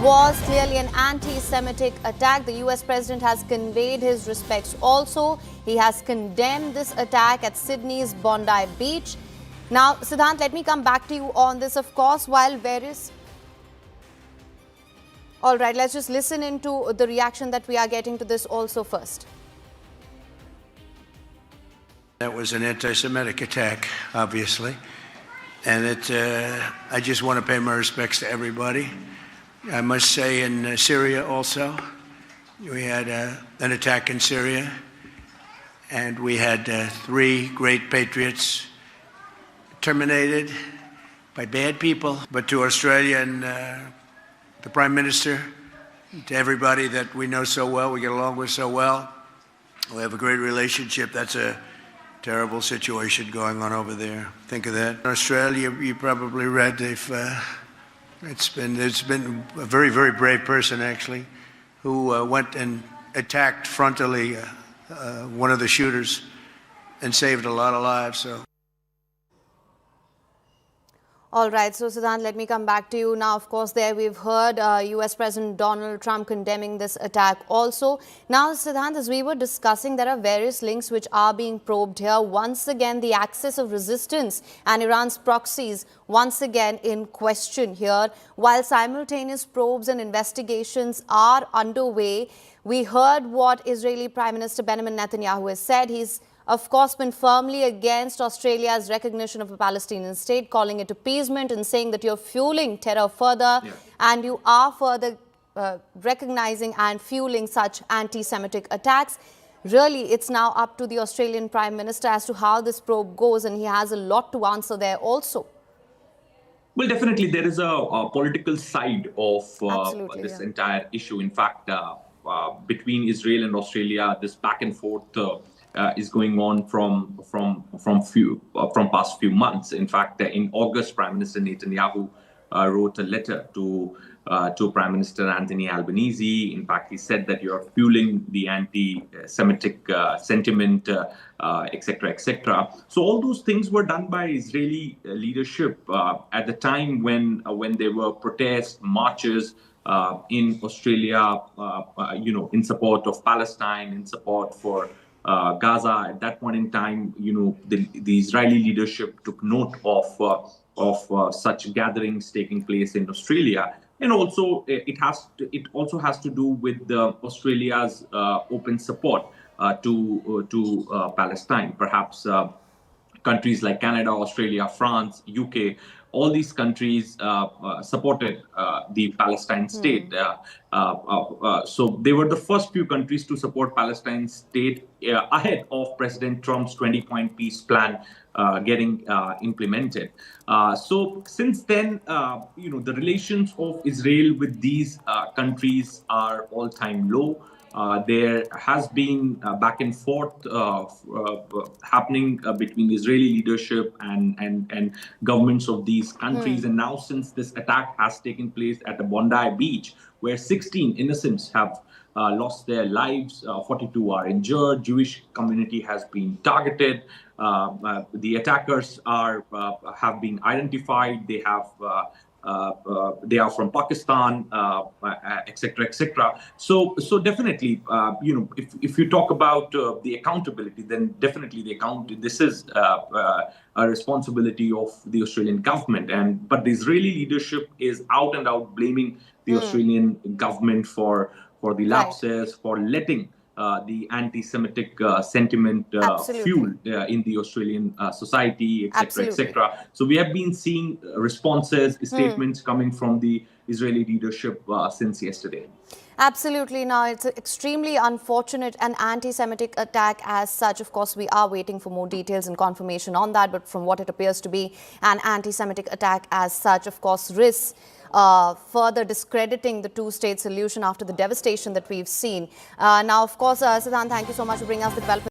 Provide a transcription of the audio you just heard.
was clearly an anti-Semitic attack. The US president has conveyed his respects also. He has condemned this attack at Sydney's Bondi Beach. Now, Siddhant, let me come back to you on this, of course, while various... All right, let's just listen into the reaction that we are getting to this also first. That was an anti-Semitic attack, obviously. And I just want to pay my respects to everybody. I must say in Syria also, we had an attack in Syria, and we had 3 great patriots terminated by bad people. But to Australia and the Prime Minister, to everybody that we know so well, we get along with so well, we have a great relationship. That's a terrible situation going on over there. Think of that. In Australia, you probably read it's been a very, very brave person actually who went and attacked frontally one of the shooters and saved a lot of lives. So. All right, so Siddhant, let me come back to you. Now, of course, there we've heard US President Donald Trump condemning this attack also. Now, Siddhant, as we were discussing, there are various links which are being probed here. Once again, the axis of resistance and Iran's proxies once again in question here. While simultaneous probes and investigations are underway, we heard what Israeli Prime Minister Benjamin Netanyahu has said. He's of course been firmly against Australia's recognition of a Palestinian state, calling it appeasement and saying that you're fueling terror further and you are further recognizing and fueling such anti-Semitic attacks. Really, it's now up to the Australian Prime Minister as to how this probe goes, and he has a lot to answer there also. Well, definitely there is a political side of this entire issue. In fact, between Israel and Australia, this back and forth is going on from past few months. In fact, in August, Prime Minister Netanyahu wrote a letter to Prime Minister Anthony Albanese. In fact, he said that you're fueling the anti-Semitic sentiment, etc., etc. So all those things were done by Israeli leadership at the time when there were protests, marches in Australia, in support of Palestine, in support for Gaza. At that point in time, the Israeli leadership took note of such gatherings taking place in Australia, and also it also has to do with Australia's open support to Palestine. Perhaps countries like Canada, Australia, France, UK, all these countries supported the Palestine state. So they were the first few countries to support Palestine state ahead of President Trump's 20-point peace plan getting implemented. So since then, the relations of Israel with these countries are all-time low. There has been back and forth happening between Israeli leadership and governments of these countries. And now, since this attack has taken place at the Bondi Beach, where 16 innocents have lost their lives, 42 are injured, Jewish community has been targeted. The attackers have been identified. They are from Pakistan, etc., etc. So definitely, if you talk about the accountability, then definitely this is a responsibility of the Australian government. But the Israeli leadership is out and out blaming the Australian government for the lapses, for letting the anti-Semitic sentiment fuel in the Australian society, etc., etc. So we have been seeing responses, statements coming from the Israeli leadership since yesterday. Absolutely. Now, it's extremely unfortunate, an anti-Semitic attack as such. Of course, we are waiting for more details and confirmation on that. But from what it appears to be an anti-Semitic attack as such, of course, risks further discrediting the two-state solution after the devastation that we've seen. Now, of course, Siddhant, thank you so much for bringing us the development.